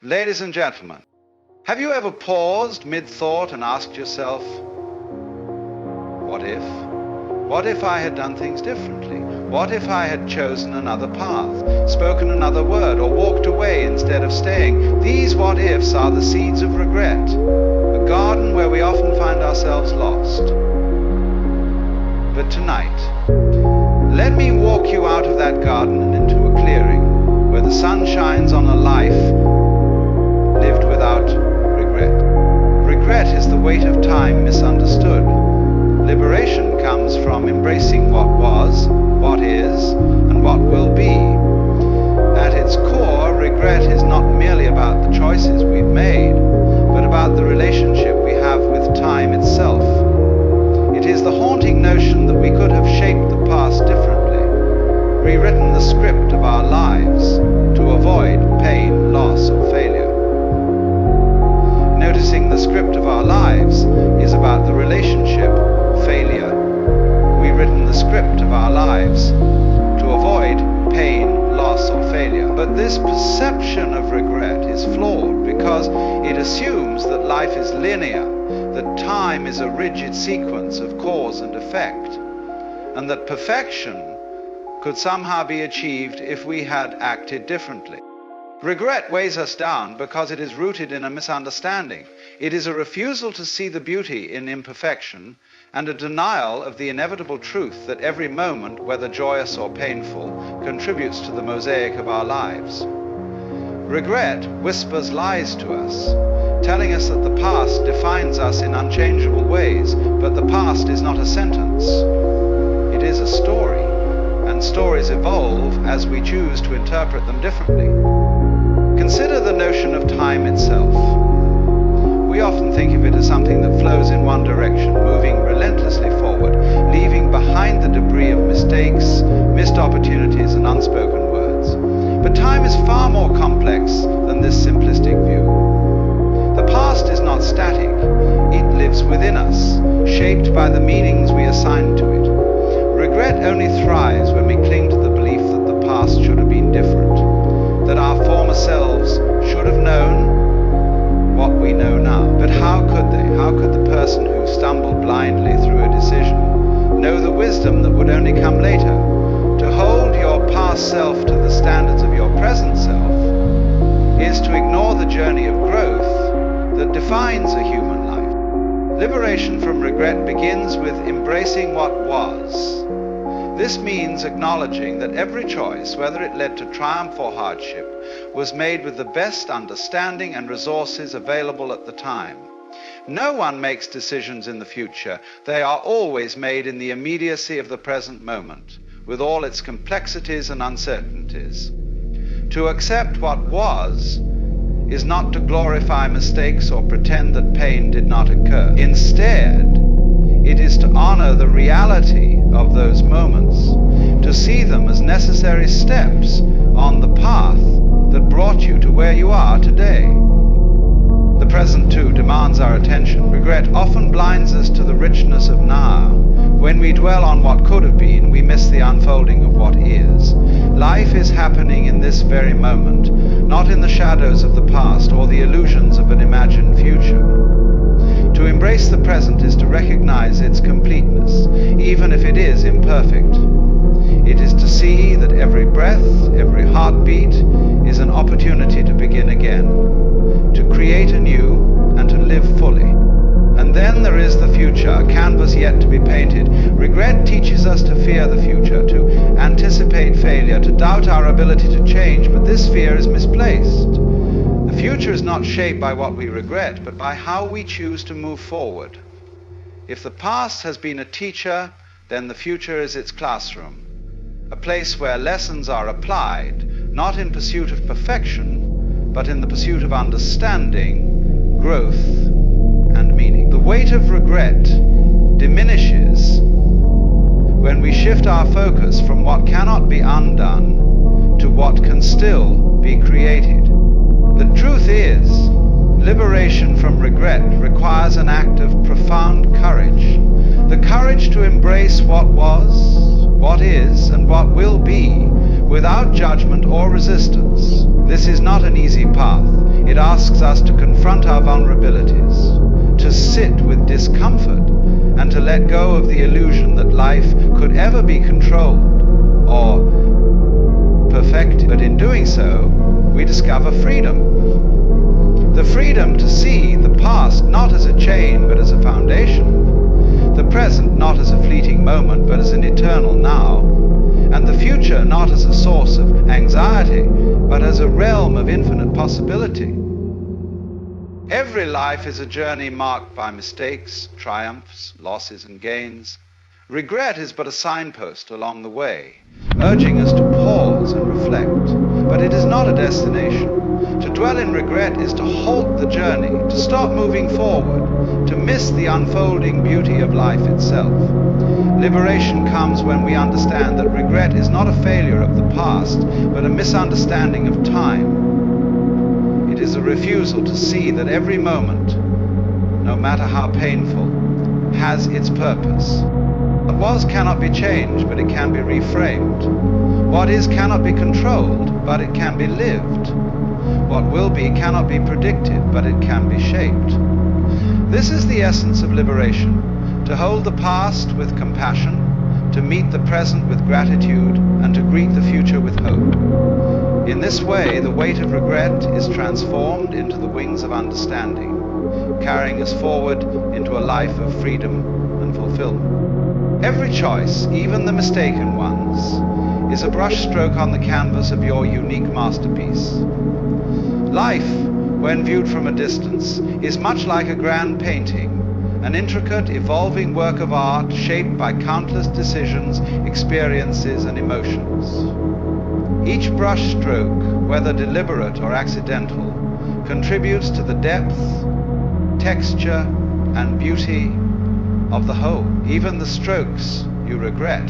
Ladies and gentlemen, have you ever paused mid-thought and asked yourself, what if? What if I had done things differently? What if I had chosen another path, spoken another word, or walked away instead of staying? These what ifs are the seeds of regret, a garden where we often find ourselves lost. But tonight, let me walk you out of that garden and into a clearing where the sun shines on a life lived without regret. Regret is the weight of time misunderstood. Liberation comes from embracing what was, what is, and what will be. At its core, regret is not merely about the choices we've made, but about the relationship we have with time itself. It is the haunting notion that we could have shaped the past differently, rewritten the script of our lives to avoid pain, loss, or failure. Noticing the script of our lives is about the relationship, failure. We've written the script of our lives to avoid pain, loss, or failure. But this perception of regret is flawed because it assumes that life is linear, that time is a rigid sequence of cause and effect, and that perfection could somehow be achieved if we had acted differently. Regret weighs us down because it is rooted in a misunderstanding. It is a refusal to see the beauty in imperfection and a denial of the inevitable truth that every moment, whether joyous or painful, contributes to the mosaic of our lives. Regret whispers lies to us, telling us that the past defines us in unchangeable ways, but the past is not a sentence. It is a story, and stories evolve as we choose to interpret them differently. Consider the notion of time itself. We often think of it as something that flows in one direction, moving relentlessly forward, leaving behind the debris of mistakes, missed opportunities, and unspoken words. But time is far more complex than this simplistic view. The past is not static. It lives within us, shaped by the meanings we assign to it. Regret only thrives when we cling to the belief that the past should have been different, that our former selves should have known what we know now. But how could they? How could the person who stumbled blindly through a decision know the wisdom that would only come later? To hold your past self to the standards of your present self is to ignore the journey of growth that defines a human life. Liberation from regret begins with embracing what was. This means acknowledging that every choice, whether it led to triumph or hardship, was made with the best understanding and resources available at the time. No one makes decisions in the future. They are always made in the immediacy of the present moment, with all its complexities and uncertainties. To accept what was is not to glorify mistakes or pretend that pain did not occur. Instead, it is to honor the reality of those moments, to see them as necessary steps on the path that brought you to where you are today. The present, too, demands our attention. Regret often blinds us to the richness of now. When we dwell on what could have been, we miss the unfolding of what is. Life is happening in this very moment, not in the shadows of the past or the illusions of an imagined future. To embrace the present is to recognize its completeness, even if it is imperfect. It is to see that every breath, every heartbeat is an opportunity to begin again, to create anew and to live fully. And then there is the future, a canvas yet to be painted. Regret teaches us to fear the future, to anticipate failure, to doubt our ability to change, but this fear is misplaced. The future is not shaped by what we regret, but by how we choose to move forward. If the past has been a teacher, then the future is its classroom, a place where lessons are applied, not in pursuit of perfection, but in the pursuit of understanding, growth, and meaning. The weight of regret diminishes when we shift our focus from what cannot be undone to what can still be created. The truth is, liberation from regret requires an act of profound courage. The courage to embrace what was, what is, and what will be without judgment or resistance. This is not an easy path. It asks us to confront our vulnerabilities, to sit with discomfort, and to let go of the illusion that life could ever be controlled or perfected. But in doing so, we discover freedom. The freedom to see the past not as a chain but as a foundation, the present not as a fleeting moment but as an eternal now, and the future not as a source of anxiety but as a realm of infinite possibility. Every life is a journey marked by mistakes, triumphs, losses and gains. Regret is but a signpost along the way, urging us to pause and reflect. But it is not a destination. To dwell in regret is to halt the journey, to stop moving forward, to miss the unfolding beauty of life itself. Liberation comes when we understand that regret is not a failure of the past, but a misunderstanding of time. It is a refusal to see that every moment, no matter how painful, has its purpose. What was cannot be changed, but it can be reframed. What is cannot be controlled, but it can be lived. What will be cannot be predicted, but it can be shaped. This is the essence of liberation, to hold the past with compassion, to meet the present with gratitude, and to greet the future with hope. In this way, the weight of regret is transformed into the wings of understanding, carrying us forward into a life of freedom and fulfillment. Every choice, even the mistaken ones, is a brushstroke on the canvas of your unique masterpiece. Life, when viewed from a distance, is much like a grand painting, an intricate, evolving work of art shaped by countless decisions, experiences, and emotions. Each brushstroke, whether deliberate or accidental, contributes to the depth, texture, and beauty of the whole. Even the strokes you regret,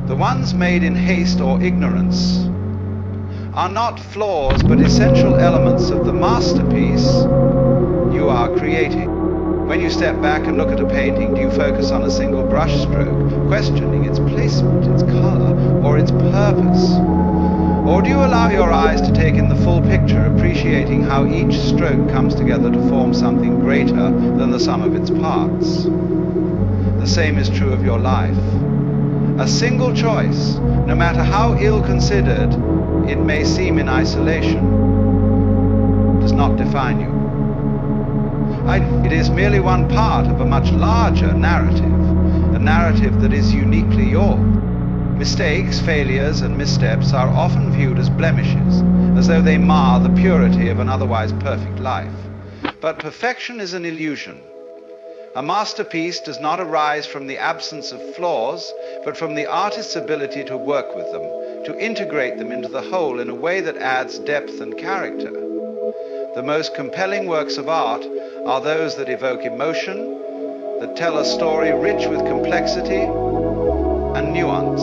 the ones made in haste or ignorance, are not flaws but essential elements of the masterpiece you are creating. When you step back and look at a painting, do you focus on a single brushstroke, questioning its placement, its color, or its purpose? Or do you allow your eyes to take in the full picture, appreciating how each stroke comes together to form something greater than the sum of its parts? The same is true of your life. A single choice, no matter how ill-considered it may seem in isolation, does not define you. It is merely one part of a much larger narrative, a narrative that is uniquely yours. Mistakes, failures, and missteps are often viewed as blemishes, as though they mar the purity of an otherwise perfect life. But perfection is an illusion. A masterpiece does not arise from the absence of flaws, but from the artist's ability to work with them, to integrate them into the whole in a way that adds depth and character. The most compelling works of art are those that evoke emotion, that tell a story rich with complexity and nuance.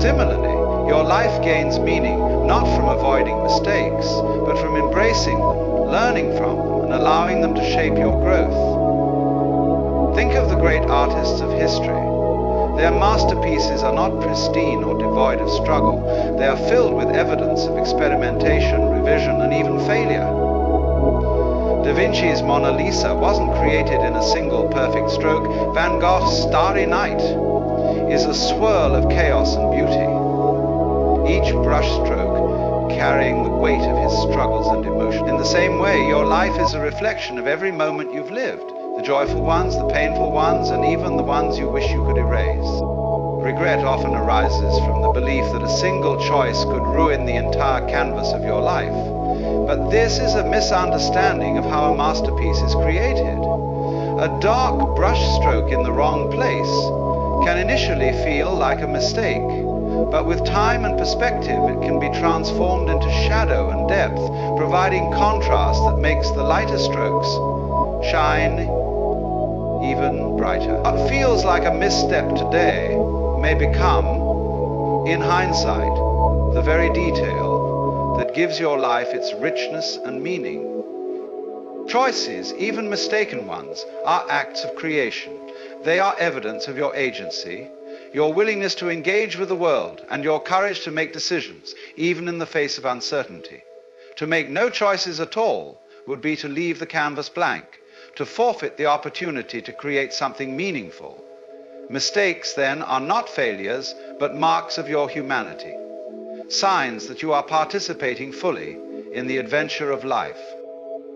Similarly, your life gains meaning not from avoiding mistakes, but from embracing them, learning from them, and allowing them to shape your growth. Think of the great artists of history. Their masterpieces are not pristine or devoid of struggle. They are filled with evidence of experimentation, revision, and even failure. Da Vinci's Mona Lisa wasn't created in a single perfect stroke. Van Gogh's Starry Night is a swirl of chaos and beauty, each brushstroke carrying the weight of his struggles and emotion. In the same way, your life is a reflection of every moment you've lived, the joyful ones, the painful ones, and even the ones you wish you could erase. Regret often arises from the belief that a single choice could ruin the entire canvas of your life. But this is a misunderstanding of how a masterpiece is created. A dark brushstroke in the wrong place can initially feel like a mistake, but with time and perspective it can be transformed into shadow and depth, providing contrast that makes the lighter strokes shine even brighter. What feels like a misstep today may become, in hindsight, the very detail that gives your life its richness and meaning. Choices, even mistaken ones, are acts of creation. They are evidence of your agency, your willingness to engage with the world, and your courage to make decisions, even in the face of uncertainty. To make no choices at all would be to leave the canvas blank, to forfeit the opportunity to create something meaningful. Mistakes, then, are not failures, but marks of your humanity, signs that you are participating fully in the adventure of life.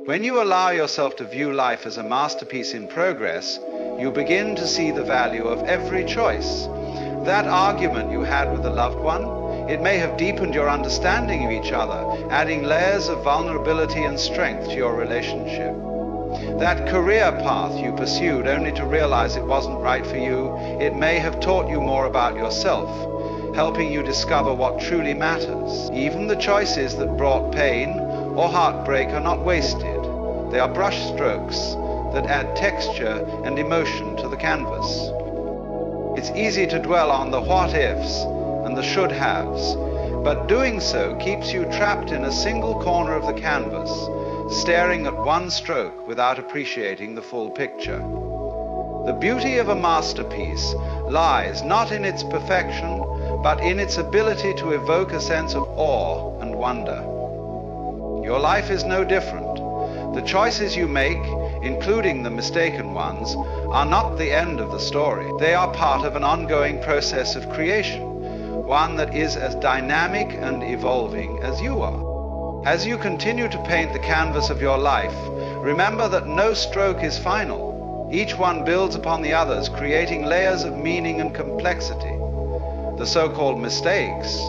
When you allow yourself to view life as a masterpiece in progress, you begin to see the value of every choice. That argument you had with a loved one, it may have deepened your understanding of each other, adding layers of vulnerability and strength to your relationship. That career path you pursued only to realize it wasn't right for you, it may have taught you more about yourself, helping you discover what truly matters. Even the choices that brought pain or heartbreak are not wasted. They are brushstrokes that add texture and emotion to the canvas. It's easy to dwell on the what-ifs and the should-haves, but doing so keeps you trapped in a single corner of the canvas, staring at one stroke without appreciating the full picture. The beauty of a masterpiece lies not in its perfection, but in its ability to evoke a sense of awe and wonder. Your life is no different. The choices you make, including the mistaken ones, are not the end of the story. They are part of an ongoing process of creation, one that is as dynamic and evolving as you are. As you continue to paint the canvas of your life, remember that no stroke is final. Each one builds upon the others, creating layers of meaning and complexity. The so-called mistakes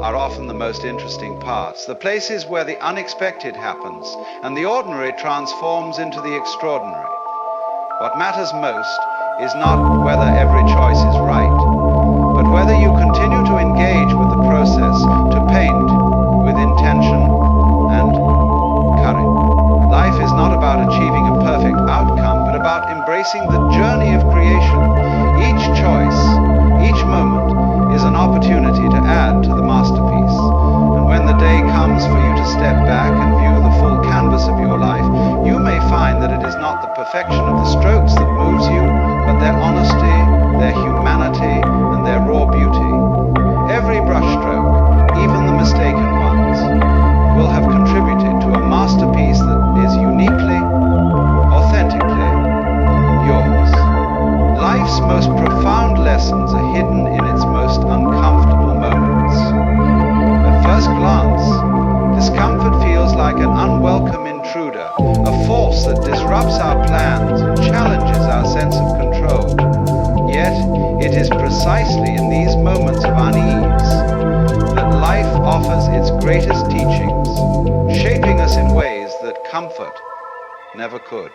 are often the most interesting parts, the places where the unexpected happens and the ordinary transforms into the extraordinary. What matters most is not whether every choice is right, but whether you continue to engage with the process, to paint with intention and courage. Life is not about achieving a perfect outcome, but about embracing the journey of creation. Each choice, each moment is an opportunity to add to the masterpiece. And when the day comes for you to step back and view the full canvas of your life, you may find that it is not the perfection of the strokes that moves you, but their honesty, their humanity, and their raw beauty. Every brushstroke, even the mistaken ones, will have contributed to a masterpiece that is uniquely, authentically yours. Life's most profound lessons are hidden in its most uncomfortable moments. At first glance, discomfort feels like an unwelcome intruder, a force that disrupts our plans and challenges our sense of control. Yet, it is precisely in these moments of unease that life offers its greatest teachings, shaping us in ways that comfort never could.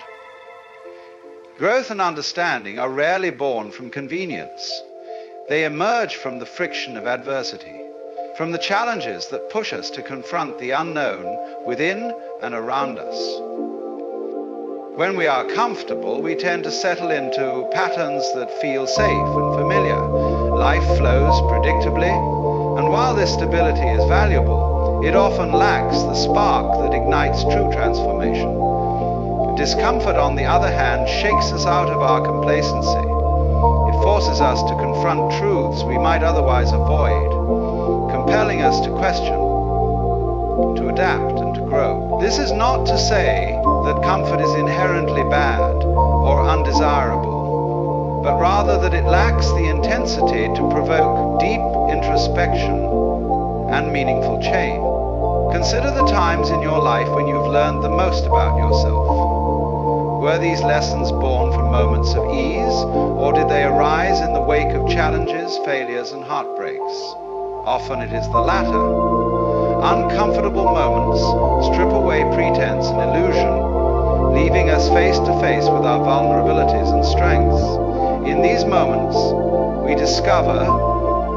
Growth and understanding are rarely born from convenience. They emerge from the friction of adversity, from the challenges that push us to confront the unknown within and around us. When we are comfortable, we tend to settle into patterns that feel safe and familiar. Life flows predictably, and while this stability is valuable, it often lacks the spark that ignites true transformation. Discomfort, on the other hand, shakes us out of our complacency. It forces us to confront truths we might otherwise avoid, compelling us to question, to adapt, and to grow. This is not to say that comfort is inherently bad or undesirable, but rather that it lacks the intensity to provoke deep introspection and meaningful change. Consider the times in your life when you've learned the most about yourself. Were these lessons born from moments of ease, or did they arise in the wake of challenges, failures, and heartbreaks? Often it is the latter. Uncomfortable moments strip away pretense and illusion, leaving us face to face with our vulnerabilities and strengths. In these moments, we discover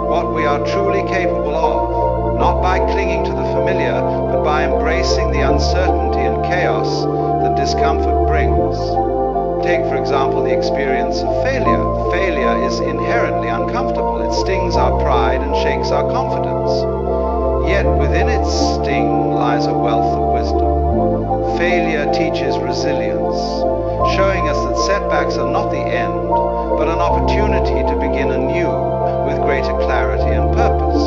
what we are truly capable of, not by clinging to the familiar, but by embracing the uncertainty and chaos that discomfort brings. Take, for example, the experience of failure. Failure is inherently uncomfortable. It stings our pride and shakes our confidence. Yet within its sting lies a wealth of wisdom. Failure teaches resilience, showing us that setbacks are not the end, but an opportunity to begin anew with greater clarity and purpose.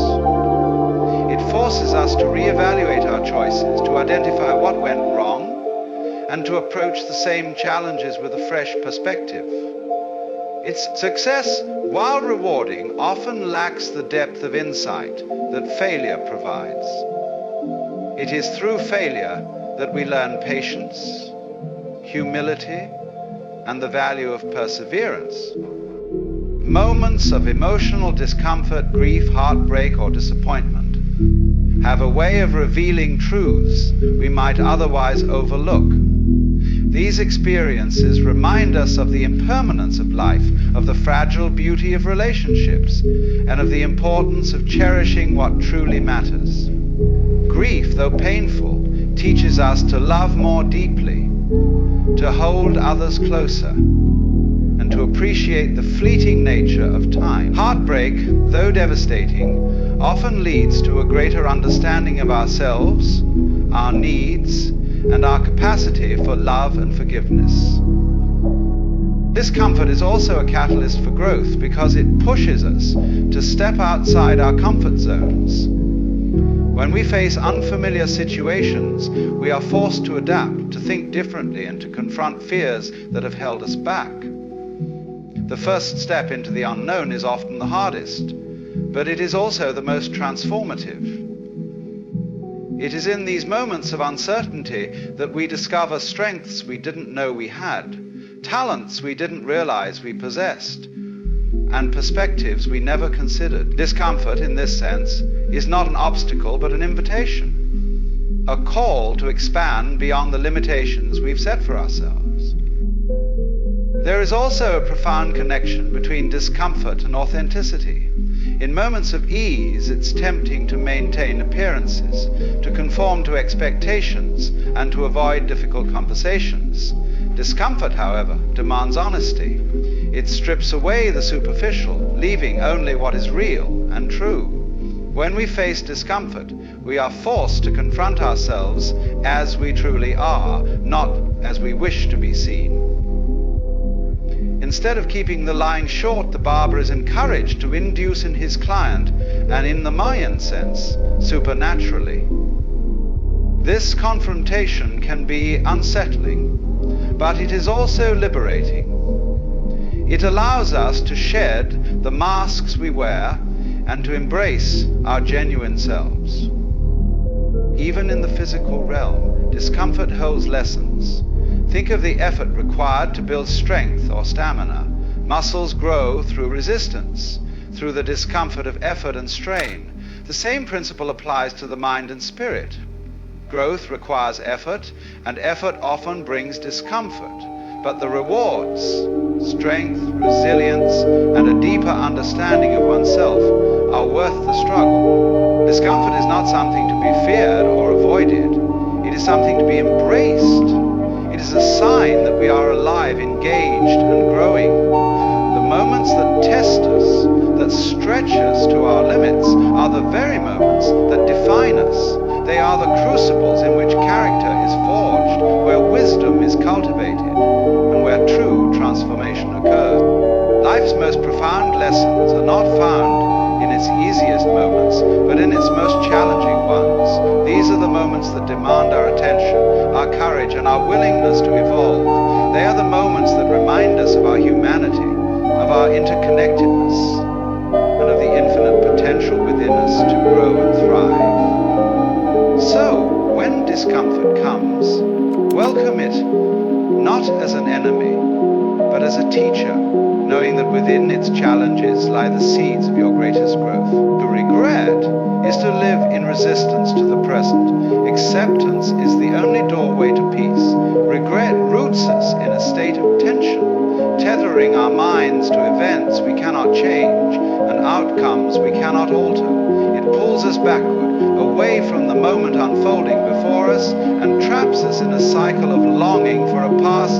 It forces us to reevaluate our choices, to identify what went wrong, and to approach the same challenges with a fresh perspective. Its success, while rewarding, often lacks the depth of insight that failure provides. It is through failure that we learn patience, humility, and the value of perseverance. Moments of emotional discomfort, grief, heartbreak, or disappointment have a way of revealing truths we might otherwise overlook. These experiences remind us of the impermanence of life, of the fragile beauty of relationships, and of the importance of cherishing what truly matters. Grief, though painful, teaches us to love more deeply, to hold others closer, and to appreciate the fleeting nature of time. Heartbreak, though devastating, often leads to a greater understanding of ourselves, our needs, and our capacity for love and forgiveness. Discomfort is also a catalyst for growth because it pushes us to step outside our comfort zones. When we face unfamiliar situations, we are forced to adapt, to think differently, and to confront fears that have held us back. The first step into the unknown is often the hardest, but it is also the most transformative. It is in these moments of uncertainty that we discover strengths we didn't know we had, talents we didn't realize we possessed, and perspectives we never considered. Discomfort, in this sense, is not an obstacle but an invitation, a call to expand beyond the limitations we've set for ourselves. There is also a profound connection between discomfort and authenticity. In moments of ease, it's tempting to maintain appearances, to conform to expectations, and to avoid difficult conversations. Discomfort, however, demands honesty. It strips away the superficial, leaving only what is real and true. When we face discomfort, we are forced to confront ourselves as we truly are, not as we wish to be seen. Instead of keeping the line short, the barber is encouraged to induce in his client, and in the Mayan sense, supernaturally. This confrontation can be unsettling, but it is also liberating. It allows us to shed the masks we wear and to embrace our genuine selves. Even in the physical realm, discomfort holds lessons. Think of the effort required to build strength or stamina. Muscles grow through resistance, through the discomfort of effort and strain. The same principle applies to the mind and spirit. Growth requires effort, and effort often brings discomfort. But the rewards, strength, resilience, and a deeper understanding of oneself are worth the struggle. Discomfort is not something to be feared or avoided. It is something to be embraced. It is a sign that we are alive, engaged, and growing. The moments that test us, that stretch us to our limits, are the very moments that define us. They are the crucibles in which character is forged, where wisdom is cultivated, and where true transformation occurs. Life's most profound lessons are not found in its easiest moments, but in its most challenging ones. These are the moments that demand our attention, our courage, and our willingness to evolve. They are the moments that remind us of our humanity, of our interconnectedness, and of the infinite potential within us to grow and thrive. So, when discomfort comes, welcome it not as an enemy, but as a teacher, knowing that within its challenges lie the seeds of your greatest growth. To regret is to live in resistance to the present. Acceptance is the only doorway to peace. Regret roots us in a state of tension, tethering our minds to events we cannot change and outcomes we cannot alter. It pulls us backward, away from the moment unfolding before us, and traps us in a cycle of longing for a past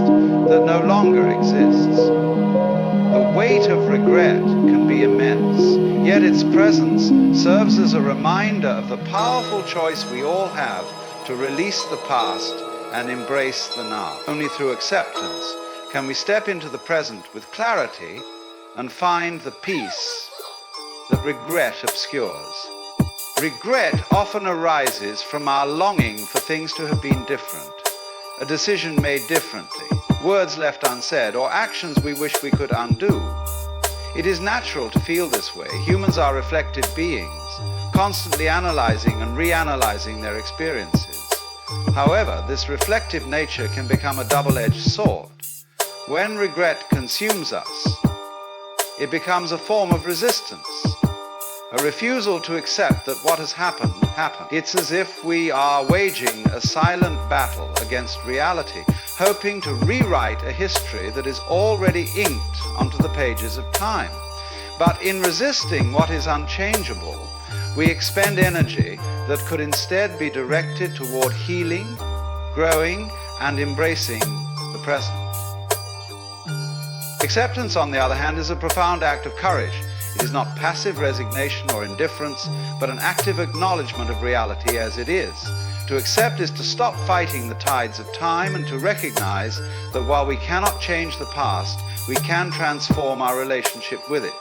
that no longer exists. The weight of regret can be immense, yet its presence serves as a reminder of the powerful choice we all have to release the past and embrace the now. Only through acceptance can we step into the present with clarity and find the peace that regret obscures. Regret often arises from our longing for things to have been different, a decision made differently, words left unsaid, or actions we wish we could undo. It is natural to feel this way. Humans are reflective beings, constantly analyzing and reanalyzing their experiences. However, this reflective nature can become a double-edged sword. When regret consumes us, it becomes a form of resistance, a refusal to accept that what has happened, happened. It's as if we are waging a silent battle against reality, hoping to rewrite a history that is already inked onto the pages of time. But in resisting what is unchangeable, we expend energy that could instead be directed toward healing, growing, and embracing the present. Acceptance, on the other hand, is a profound act of courage. It is not passive resignation or indifference, but an active acknowledgement of reality as it is. To accept is to stop fighting the tides of time and to recognize that while we cannot change the past, we can transform our relationship with it.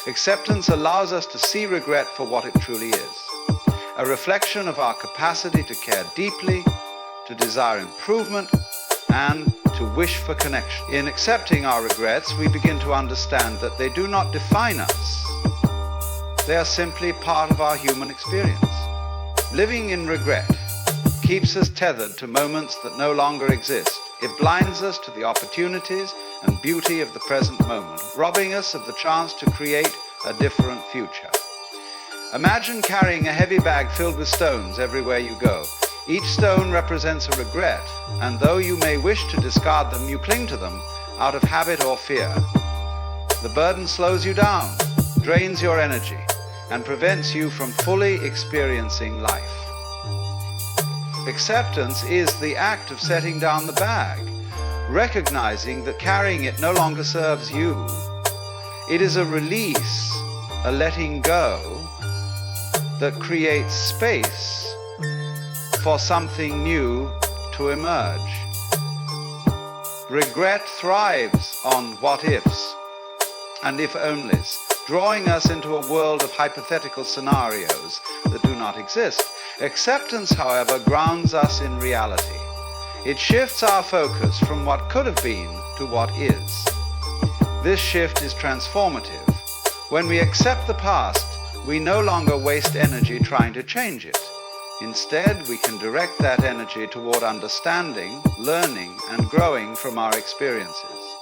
Acceptance allows us to see regret for what it truly is, a reflection of our capacity to care deeply, to desire improvement, and to wish for connection. In accepting our regrets, we begin to understand that they do not define us. They are simply part of our human experience. Living in regret keeps us tethered to moments that no longer exist. It blinds us to the opportunities and beauty of the present moment, robbing us of the chance to create a different future. Imagine carrying a heavy bag filled with stones everywhere you go. Each stone represents a regret, and though you may wish to discard them, you cling to them out of habit or fear. The burden slows you down, drains your energy, and prevents you from fully experiencing life. Acceptance is the act of setting down the bag, recognizing that carrying it no longer serves you. It is a release, a letting go, that creates space for something new to emerge. Regret thrives on what-ifs and if-onlys, drawing us into a world of hypothetical scenarios that do not exist. Acceptance, however, grounds us in reality. It shifts our focus from what could have been to what is. This shift is transformative. When we accept the past, we no longer waste energy trying to change it. Instead, we can direct that energy toward understanding, learning, and growing from our experiences.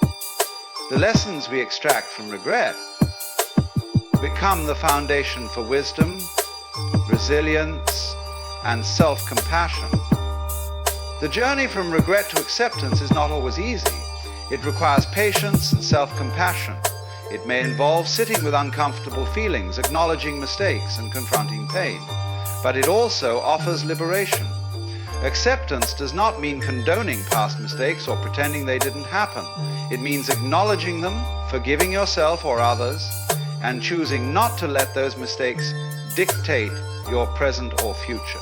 The lessons we extract from regret become the foundation for wisdom, resilience, and self-compassion. The journey from regret to acceptance is not always easy. It requires patience and self-compassion. It may involve sitting with uncomfortable feelings, acknowledging mistakes, and confronting pain. But it also offers liberation. Acceptance does not mean condoning past mistakes or pretending they didn't happen. It means acknowledging them, forgiving yourself or others, and choosing not to let those mistakes dictate your present or future.